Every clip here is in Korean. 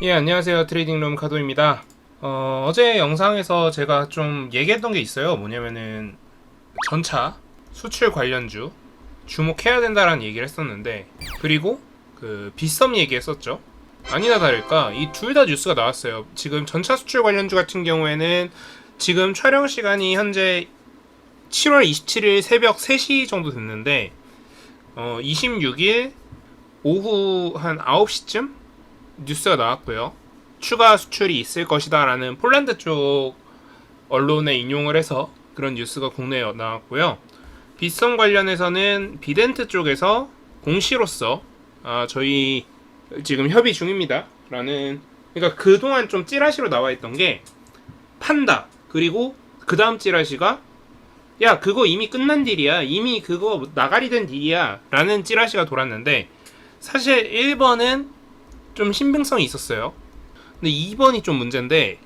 예, 안녕하세요. 트레이딩룸 카도입니다. 어제 영상에서 제가 좀 얘기했던 게 있어요. 뭐냐면은 전차 수출 관련주 주목해야 된다라는 얘기를 했었는데, 그리고 그 빗썸 얘기했었죠. 아니나 다를까 이 둘 다 뉴스가 나왔어요. 지금 전차 수출 관련주 같은 경우에는 지금 촬영 시간이 현재 7월 27일 새벽 3시 정도 됐는데 26일 오후 한 9시쯤 뉴스가 나왔고요. 추가 수출이 있을 것이다 라는 폴란드 쪽 언론에 인용을 해서 그런 뉴스가 국내에 나왔고요. 빗썸 관련해서는 비덴트 쪽에서 공시로서 저희 지금 협의 중입니다 라는, 그러니까 그동안 좀 찌라시로 나와 있던 게 판다, 그리고 그 다음 찌라시가 야 그거 이미 끝난 딜이야, 이미 그거 나가리 된 딜이야 라는 찌라시가 돌았는데, 사실 1번은 좀 신빙성이 있었어요. 근데 2번이 좀 문제인데,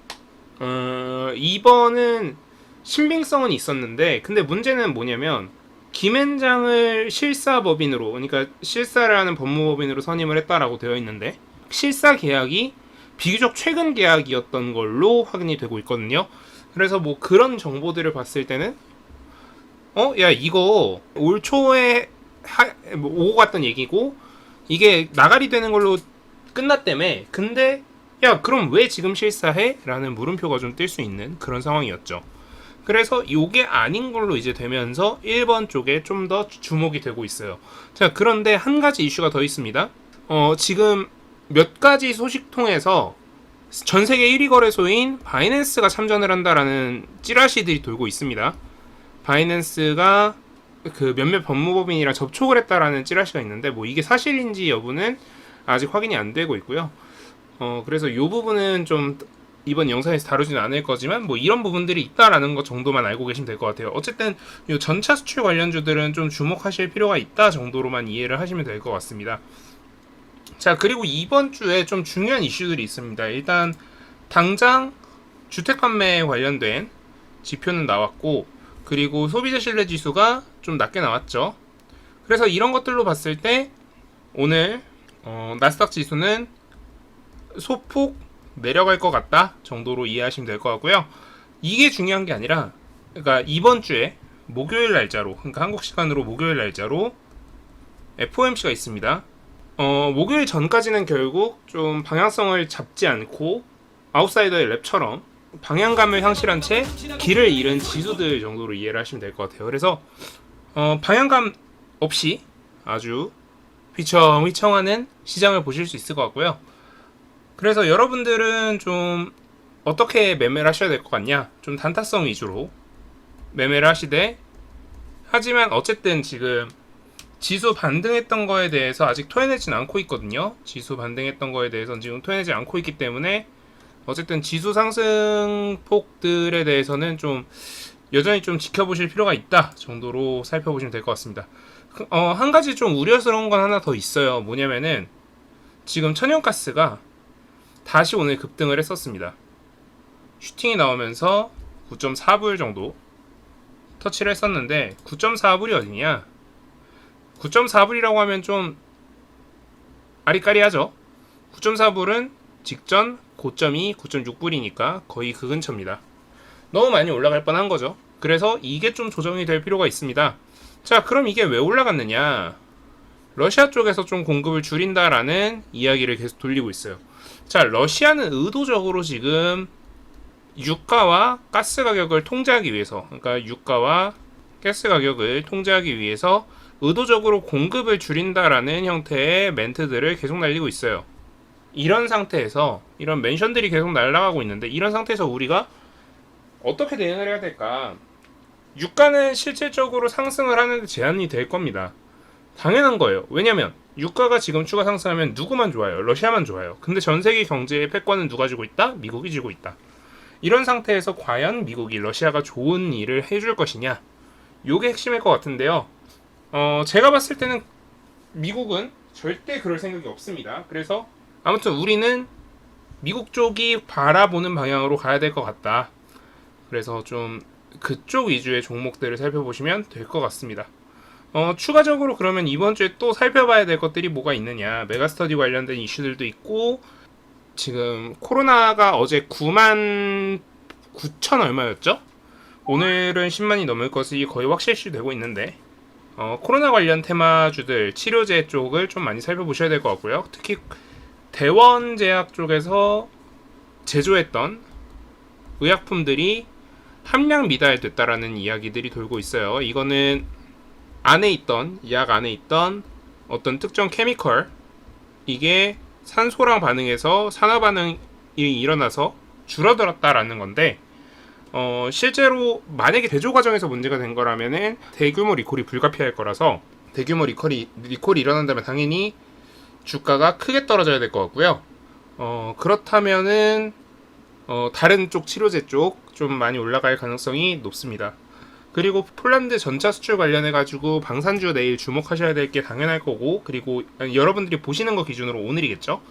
2번은 신빙성은 있었는데, 근데 문제는 뭐냐면 김앤장을 실사법인으로, 그러니까 실사를 하는 법무법인으로 선임을 했다라고 되어 있는데, 실사 계약이 비교적 최근 계약이었던 걸로 확인이 되고 있거든요. 그래서 뭐 그런 정보들을 봤을 때는 야 이거 올 초에 오고 갔던 얘기고 이게 나가리 되는 걸로 끝났다며. 근데 야 그럼 왜 지금 실사해? 라는 물음표가 좀 뜰 수 있는 그런 상황이었죠. 그래서 이게 아닌 걸로 이제 되면서 1번 쪽에 좀 더 주목이 되고 있어요. 자, 그런데 한 가지 이슈가 더 있습니다. 지금 몇 가지 소식 통해서 전 세계 1위 거래소인 바이낸스가 참전을 한다라는 찌라시들이 돌고 있습니다. 바이낸스가 그 몇몇 법무법인이랑 접촉을 했다라는 찌라시가 있는데, 뭐 이게 사실인지 여부는 아직 확인이 안 되고 있고요. 그래서 이 부분은 좀 이번 영상에서 다루지는 않을 거지만 뭐 이런 부분들이 있다라는 것 정도만 알고 계시면 될 것 같아요. 어쨌든 이 전차 수출 관련주들은 좀 주목하실 필요가 있다 정도로만 이해를 하시면 될 것 같습니다. 자, 그리고 이번 주에 좀 중요한 이슈들이 있습니다. 일단 당장 주택 판매에 관련된 지표는 나왔고, 그리고 소비자 신뢰 지수가 좀 낮게 나왔죠. 그래서 이런 것들로 봤을 때 오늘 나스닥 지수는 소폭 내려갈 것 같다 정도로 이해하시면 될 것 같고요. 이게 중요한 게 아니라, 그러니까 이번 주에 목요일 날짜로, 그러니까 한국 시간으로 목요일 날짜로 FOMC가 있습니다. 목요일 전까지는 결국 좀 방향성을 잡지 않고 아웃사이더의 랩처럼 방향감을 상실한 채 길을 잃은 지수들 정도로 이해를 하시면 될 것 같아요. 그래서 방향감 없이 아주 휘청휘청하는 시장을 보실 수 있을 것 같고요. 그래서 여러분들은 좀 어떻게 매매를 하셔야 될 것 같냐? 좀 단타성 위주로 매매를 하시되, 하지만 어쨌든 지금 지수 반등했던 거에 대해서 아직 토해내지는 않고 있거든요. 지수 반등했던 거에 대해서는 지금 토해내지 않고 있기 때문에 어쨌든 지수 상승폭들에 대해서는 좀 여전히 좀 지켜보실 필요가 있다 정도로 살펴보시면 될 것 같습니다. 한 가지 좀 우려스러운 건 하나 더 있어요. 뭐냐면은 지금 천연가스가 다시 오늘 급등을 했었습니다. 슈팅이 나오면서 9.4불 정도 터치를 했었는데, 9.4불이 어디냐? 9.4불이라고 하면 좀 아리까리하죠. 9.4불은 직전 고점이 9.6불이니까 거의 그 근처입니다. 너무 많이 올라갈 뻔한 거죠. 그래서 이게 좀 조정이 될 필요가 있습니다. 자, 그럼 이게 왜 올라갔느냐? 러시아 쪽에서 좀 공급을 줄인다라는 이야기를 계속 돌리고 있어요. 자, 러시아는 의도적으로 지금 유가와 가스 가격을 통제하기 위해서, 그러니까 유가와 가스 가격을 통제하기 위해서 의도적으로 공급을 줄인다라는 형태의 멘트들을 계속 날리고 있어요. 이런 상태에서 이런 멘션들이 계속 날아가고 있는데, 이런 상태에서 우리가 어떻게 대응을 해야 될까? 유가는 실질적으로 상승을 하는데 제한이 될 겁니다. 당연한 거예요. 왜냐면 유가가 지금 추가 상승하면 누구만 좋아요? 러시아만 좋아요. 근데 전 세계 경제의 패권은 누가 쥐고 있다? 미국이 쥐고 있다. 이런 상태에서 과연 미국이 러시아가 좋은 일을 해줄 것이냐? 요게 핵심일 것 같은데요. 제가 봤을 때는 미국은 절대 그럴 생각이 없습니다. 그래서 아무튼 우리는 미국 쪽이 바라보는 방향으로 가야 될 것 같다. 그래서 좀 그쪽 위주의 종목들을 살펴보시면 될 것 같습니다. 추가적으로 그러면 이번 주에 또 살펴봐야 될 것들이 뭐가 있느냐? 메가스터디 관련된 이슈들도 있고, 지금 코로나가 어제 9만 9천 얼마였죠? 오늘은 10만이 넘을 것이 거의 확실시 되고 있는데 코로나 관련 테마주들 치료제 쪽을 좀 많이 살펴보셔야 될 것 같고요. 특히 대원제약 쪽에서 제조했던 의약품들이 함량 미달됐다라는 이야기들이 돌고 있어요. 이거는 약 안에 있던 어떤 특정 케미컬, 이게 산소랑 반응해서 산화 반응이 일어나서 줄어들었다라는 건데, 실제로 만약에 제조 과정에서 문제가 된 거라면은 대규모 리콜이 불가피할 거라서, 대규모 리콜이 일어난다면 당연히 주가가 크게 떨어져야 될 것 같고요. 그렇다면은 다른 쪽 치료제 쪽 좀 많이 올라갈 가능성이 높습니다. 그리고 폴란드 전차 수출 관련해 가지고 방산주 내일 주목하셔야 될 게 당연할 거고, 그리고 여러분들이 보시는 거 기준으로 오늘이겠죠.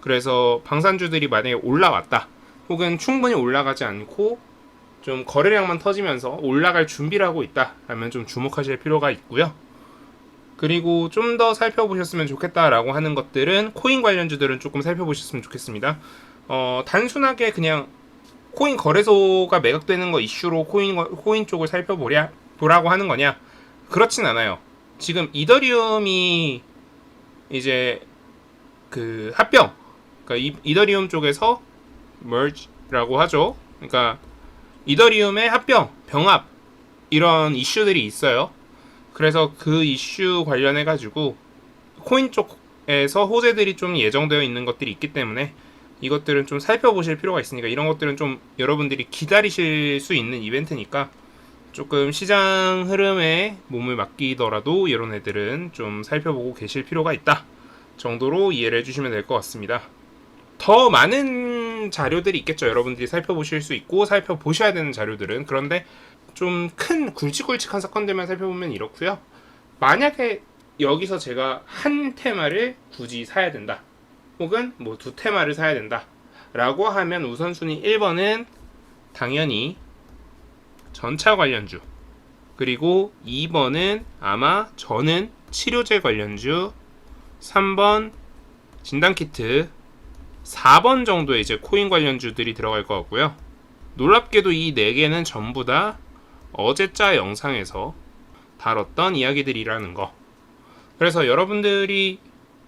그래서 방산주들이 만약에 올라왔다, 혹은 충분히 올라가지 않고 좀 거래량만 터지면서 올라갈 준비를 하고 있다 하면 좀 주목하실 필요가 있고요. 그리고 좀 더 살펴보셨으면 좋겠다라고 하는 것들은 코인 관련주들은 조금 살펴보셨으면 좋겠습니다. 단순하게 그냥 코인 거래소가 매각되는 거 이슈로 코인 쪽을 살펴보라고 하는 거냐? 그렇진 않아요. 지금 이더리움이 이제 그 합병, 그러니까 이더리움 쪽에서 merge라고 하죠. 그러니까 이더리움의 합병, 병합, 이런 이슈들이 있어요. 그래서 그 이슈 관련해 가지고 코인 쪽에서 호재들이 좀 예정되어 있는 것들이 있기 때문에 이것들은 좀 살펴보실 필요가 있으니까, 이런 것들은 좀 여러분들이 기다리실 수 있는 이벤트니까 조금 시장 흐름에 몸을 맡기더라도 이런 애들은 좀 살펴보고 계실 필요가 있다 정도로 이해를 해주시면 될 것 같습니다. 더 많은 자료들이 있겠죠. 여러분들이 살펴보실 수 있고 살펴보셔야 되는 자료들은. 그런데 좀 큰 굵직굵직한 사건들만 살펴보면 이렇고요. 만약에 여기서 제가 한 테마를 굳이 사야 된다, 혹은 뭐 두 테마를 사야 된다 라고 하면 우선순위 1번은 당연히 전차 관련주, 그리고 2번은 아마 저는 치료제 관련주, 3번 진단키트, 4번 정도의 이제 코인 관련주들이 들어갈 것 같고요. 놀랍게도 이 4개는 전부 다 어제자 영상에서 다뤘던 이야기들이라는 거. 그래서 여러분들이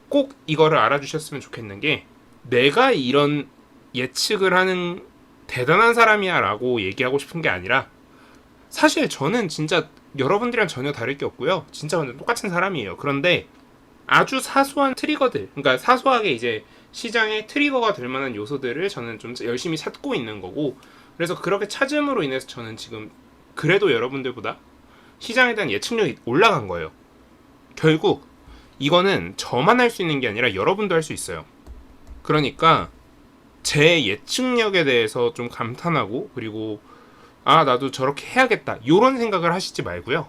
꼭 이거를 알아주셨으면 좋겠는 게, 내가 이런 예측을 하는 대단한 사람이야 라고 얘기하고 싶은 게 아니라, 사실 저는 진짜 여러분들이랑 전혀 다를 게 없고요. 진짜 똑같은 사람이에요. 그런데 아주 사소한 트리거들, 그러니까 사소하게 이제 시장에 트리거가 될 만한 요소들을 저는 좀 열심히 찾고 있는 거고, 그래서 그렇게 찾음으로 인해서 저는 지금 그래도 여러분들보다 시장에 대한 예측력이 올라간 거예요. 결국 이거는 저만 할 수 있는 게 아니라 여러분도 할 수 있어요. 그러니까 제 예측력에 대해서 좀 감탄하고, 그리고 나도 저렇게 해야겠다 이런 생각을 하시지 말고요.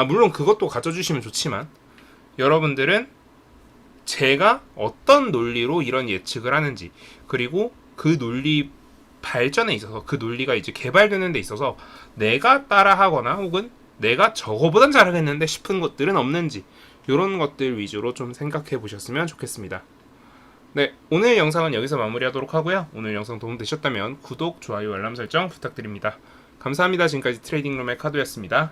물론 그것도 가져주시면 좋지만, 여러분들은 제가 어떤 논리로 이런 예측을 하는지, 그리고 그 논리 발전에 있어서, 그 논리가 이제 개발되는 데 있어서 내가 따라하거나 혹은 내가 저거보단 잘하겠는데 싶은 것들은 없는지, 이런 것들 위주로 좀 생각해 보셨으면 좋겠습니다. 네, 오늘 영상은 여기서 마무리하도록 하고요. 오늘 영상 도움되셨다면 구독, 좋아요, 알람 설정 부탁드립니다. 감사합니다. 지금까지 트레이딩룸의 카도였습니다.